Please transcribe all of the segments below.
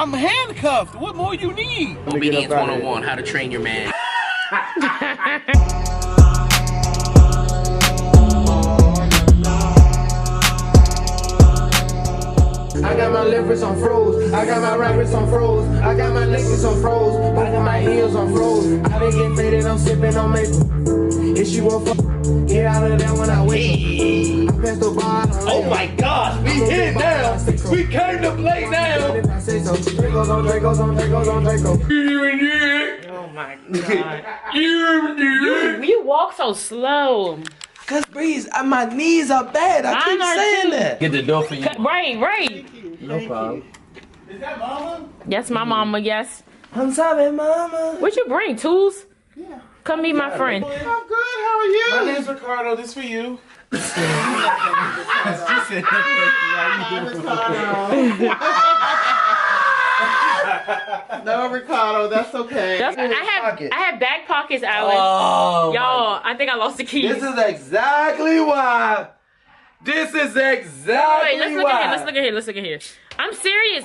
I'm handcuffed. What more you need? Obedience 101, how to train your man. I got my left wrist on froze. I got my right wrist on froze. I got my necklace on froze. I got my heels on froze. I done get faded, I'm sipping on maple. If she won't fuck, get out of there when I wake up. I passed the bar. Oh my gosh, we hit now. We came to play now. Dracos on Dracos on Dracos on Draco. Oh my god. You walk so slow. Cause Breeze, my knees are bad. I keep saying that. Get the door for you. Right. No problem. Is that mama? Yes, my mama, yes. I'm sorry, mama. What you bring, tools? Yeah. Come meet my friend. I'm good, how are you? My name's Ricardo, this for you. No, Ricardo, that's okay. I have back pockets, Alan. Oh, y'all, I think I lost the keys. this is exactly why. This is exactly Wait, let's look at here. I'm serious.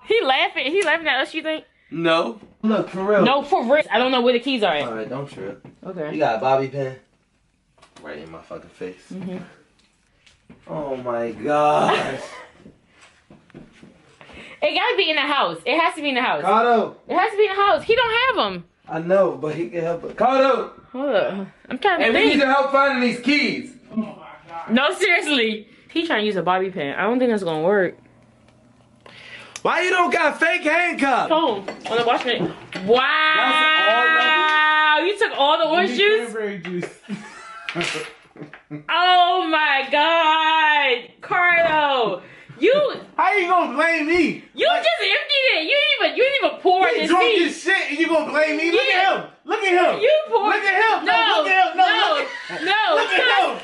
He laughing at us, you think? No. Look, for real. No, for real. I don't know where the keys are at. Alright, don't trip. Okay. You got a bobby pin? Right in my fucking face. Mm-hmm. Oh my gosh. It gotta be in the house. It has to be in the house. Cardo. It has to be in the house. He don't have them. I know, but he can help it. Cardo. Hold up. I'm trying to Hey, we think. need your help finding these keys. No, seriously. He's trying to use a bobby pin. I don't think that's gonna work. Why you don't got fake handcuffs? Oh, on the wash machine. Wow. You took all the orange juice? Cranberry juice. Oh my god. Cardo. How you gonna blame me? You just emptied it. You didn't even pour He this drunk tea. as shit and you gonna blame me? Look Yeah. at him. Look at him. You poured. Look at him. No, Look at him. no, No, look at him.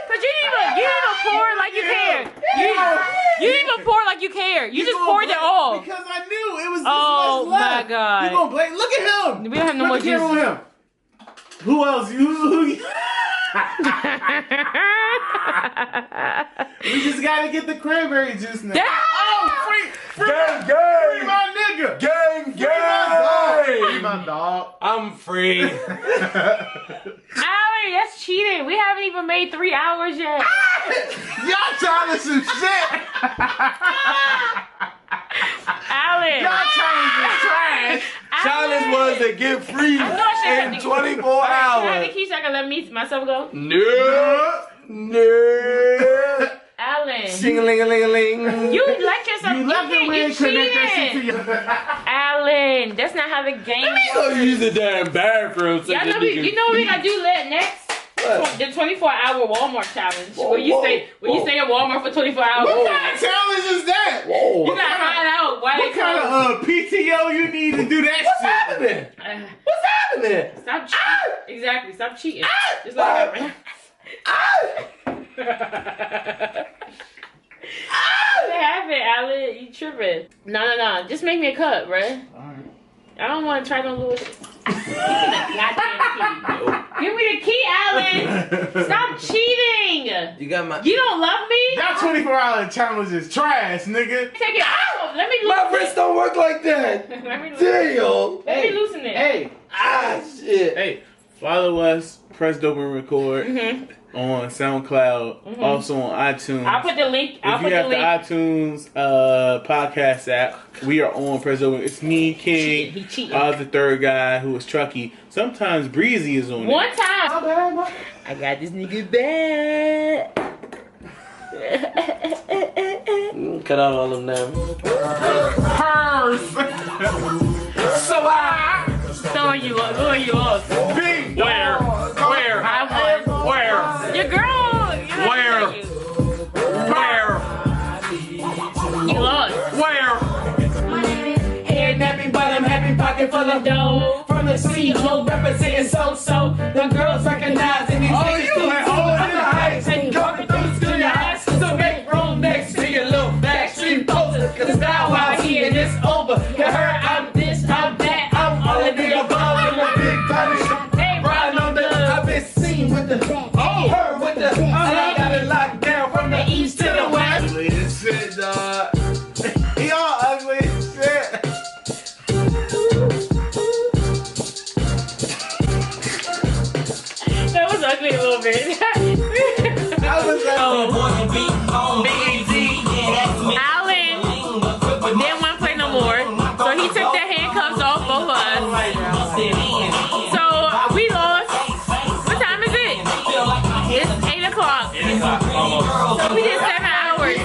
Cause you didn't even pour it like you care. You didn't even pour it like you care. You just poured it all. Because I knew it was this Oh much my left. god. You gonna blame? Look at him. We don't have no more Put the camera juice. on him. Who else? Who? We just gotta get the cranberry juice now. Oh, free Gang, my nigga. gang, Free my dog. I'm free. Allie, that's cheating. We haven't even made 3 hours yet. Y'all challenge some shit. Allie. Y'all challenge is trash. Challenge was to get free I know I should have in the- 24 Can I have hours. the keys so I can let myself go? No. Alan. Sing-a-ling-a-ling-a-ling. You like yourself. You left it when you connect that shit to cheating. your. Alan, that's not how the game Let me go use the damn bathroom. So Y'all know you know what we gotta do next? What? The 24-hour Walmart challenge. Whoa, where you whoa, stay whoa. at Walmart for 24 hours. What kind of challenge is that? Whoa. You gotta hide out. Why What kind of PTO you need to do that What's shit? happening? What's happening? Stop cheating. Exactly. Stop cheating. Just like that. What happened, Alan? You tripping? No. Just make me a cup, bruh. Alright. I don't want to try no little shit. Give me the key, Alan. Stop cheating. You got my. You don't love me? That 24-hour challenge is trash, nigga. Take it out. Let me My loosen wrist don't work like that. it. Let me loosen it. Damn. Let me loosen it. Hey, Ah, shit. hey, follow us, Press Dope and Record on SoundCloud, also on iTunes. I'll put the link. If you have the iTunes podcast app, we are on Press Dope. It's me, King, He cheating. the third guy who is Chucky. Sometimes Breezy is on One it. time. I got this nigga bad. Cut out all of them. So you lost. Big Where? I won. Where? Your girl. Where? Where? You lost. Where? Head nappy, but I'm happy, pocket full of dough. From the CEO, representing so. The girls recognizing these niggas you too went cool all in in the the heights and walking through the studio house. So make room next to your little backstreet poster. Cause now out here and it's over. You heard I'm this, I'm that, I'm all of the above. I'm a big body. Hey, Riding on the, I've been seen with the, her with the, and I got it locked down from the east to the west. Ugly as shit, dog. He all ugly as shit. love it. Alan didn't want to play no more, so he took the handcuffs off both of us. So we lost. What time is it? It's 8 o'clock. So we did 7 hours.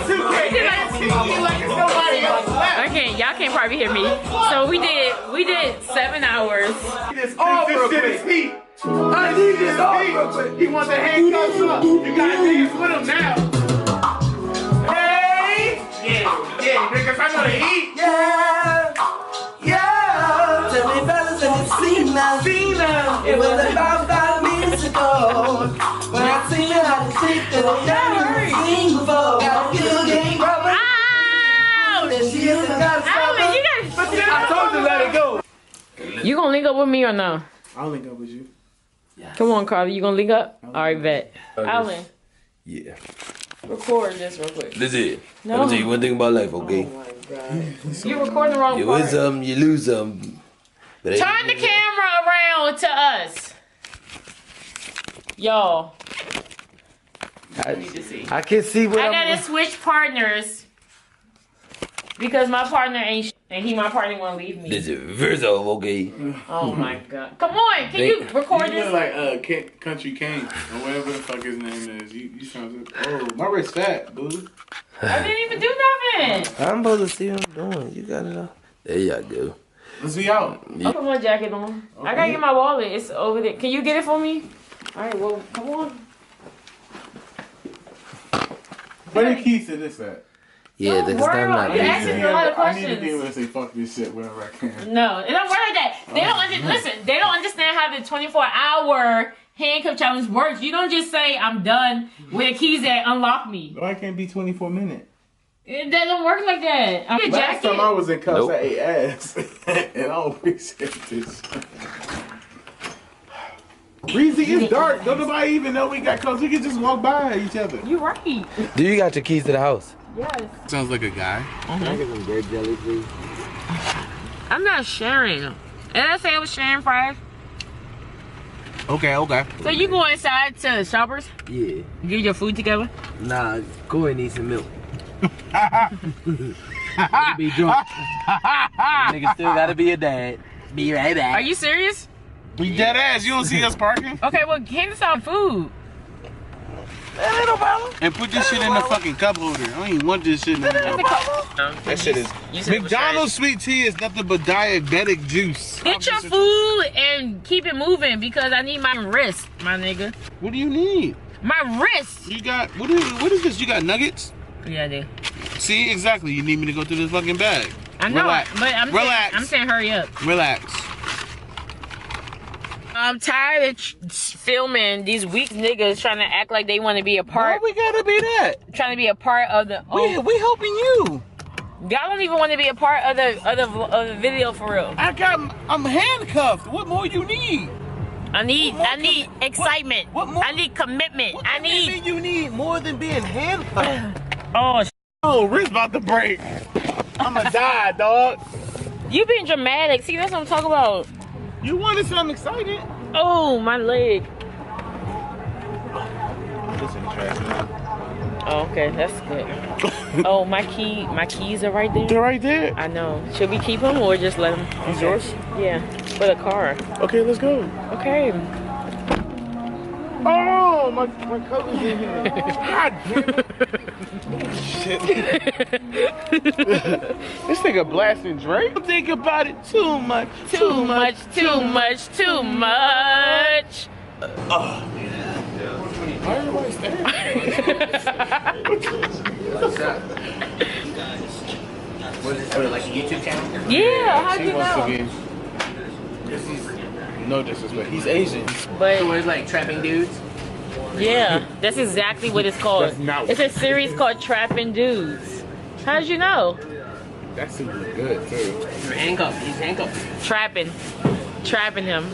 Okay, y'all can't probably hear me. So we did 7 hours. All real quick. I need this all real quick. He wants the handcuffs up. You got niggas with him now. Hey! Yeah, niggas, I know to eat. Yeah. Tell me fellas if you've seen that. It was about 5 minutes ago. When I seen her, I just think that I never seen before. Got a good game, brother. And she isn't got to stop her. I told you to let it go. You gonna link up with me or no? I'll link up with you. Come on, Cardo. You gonna link up? All right, bet. Alan, Yeah. record this real quick. That's it. No. Let me tell you one thing about life, okay? Oh my God. You recording the wrong You part. win some, you lose some. But Turn the camera around to us. Y'all. I can see what I gotta switch partners. Because my partner ain't and my partner won't leave me. This is Verso, okay? Oh my God. Come on, can you record You this? look like Country King or whatever the fuck his name is. You sound like, oh, my wrist fat, dude. I didn't even do nothing. I'm supposed to see what I'm doing. You got it all. There y'all go. Let's be out. I'll put my jacket on. Okay. I gotta get my wallet. It's over there. Can you get it for me? Alright, well, come on. Where the keys to this at? Yeah, Don't that's worry not about it. You're asking a lot of I need to be questions. able to say fuck this shit whenever I can. No, it don't work like that. They don't listen. They don't understand how the 24-hour handcuff challenge works. You don't just say I'm done with the keys that unlock me. Why can't be 24 minutes? It doesn't work like that. I'm Last time I was in cuffs, Nope. I ate ass, and I don't appreciate this. Breezy, it's dark. Don't nobody even know we got cuffs. We can just walk by each other. You right. Do you got your keys to the house? Yes. Sounds like a guy. Can I get some grape jelly, please? I'm not sharing. And I say I was sharing fries. Okay. So you go inside to Shoppers, Yeah. get your food together. Nah, go and eat some milk. Be drunk. Nigga still gotta be a dad. Be right back. Are you serious? We dead ass. You don't see us parking? Okay, well, hand us out food. And put this shit in the fucking cup holder. I don't even want this shit in the cup. That shit is. McDonald's sweet tea is nothing but diabetic juice. Get your food and keep it moving because I need my wrist, my nigga. What do you need? My wrist. You got what is this? You got nuggets? Yeah, I do. See, exactly. You need me to go through this fucking bag. I know, Relax. but Relax. I'm saying hurry up. Relax. I'm tired of filming these weak niggas trying to act like they want to be a part. Why we gotta be that? Trying to be a part of the. We helping you. Y'all don't even want to be a part of the video for real. I'm handcuffed. What more you need? I need excitement. what more? I need commitment. What I need. do you need more than being handcuffed? Oh, Wrist about to break. I'ma die, dog. you being dramatic. See, that's what I'm talking about. You wanted something exciting? Oh, my leg. This in the trash now. Oh, okay, that's good. Oh, my keys are right there. They're right there. I know. Should we keep them or just let them? These yours? Yeah, for the car. Okay, let's go. Okay. Oh, my coat is in here. God damn it. Shit. This nigga blasting Drake. Don't think about it too much. Too much. Why everybody staring? What is it, like a YouTube channel? Yeah, how'd She you wants to know? be. Cause he's no disrespect. He's Asian. But So it's like trapping dudes? yeah, that's exactly what it's called. That's not It's a series called Trapping Dudes. How'd you know? That seems good too. You're handcuffed. He's handcuffed. Trapping him.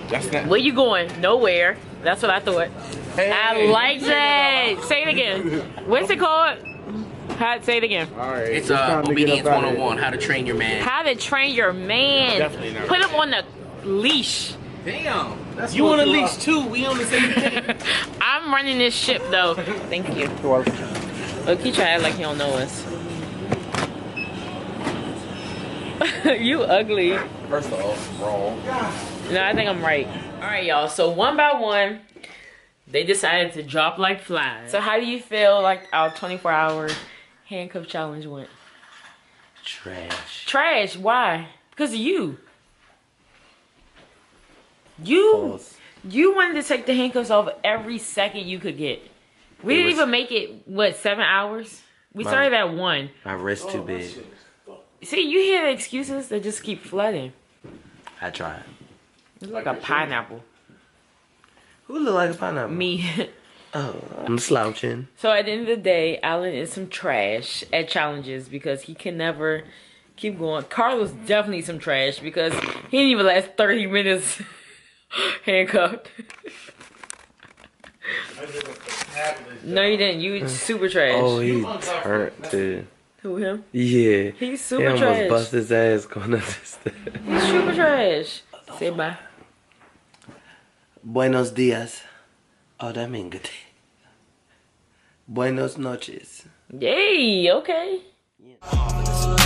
That's not. Where you going? Nowhere. That's what I thought. I like that. Say it again. What's it called? Say it again. All right. It's time to get Obedience up outta 101, how to train your man. How to train your man. Definitely not. Put him on the leash. Damn. You on at least 2. We on the same thing. I'm running this ship though. Thank you. You're welcome. Look, he try to act like he don't know us. You ugly. First of all, wrong. No, I think I'm right. All right, y'all. So one by one, they decided to drop like flies. So how do you feel like our 24-hour handcuff challenge went? Trash. Trash. Why? Because of you. You wanted to take the handcuffs off every second you could get. We didn't even make it, what, 7 hours? We started at 1. My wrist too big. See, you hear the excuses that just keep flooding. I tried. It's like a pineapple. Who look like a pineapple? Me. Oh, I'm slouching. So at the end of the day, Alan is some trash at challenges because he can never keep going. Cardo's definitely some trash because he didn't even last 30 minutes handcuffed. No, you didn't. You super trash. Oh, he turned, dude. Who, him? Yeah. He's He super almost trash. bust his ass going up the stairs. He's super trash. Say bye. Buenos dias. Oh, that mean good day. Buenos noches. Yay, okay. Yeah.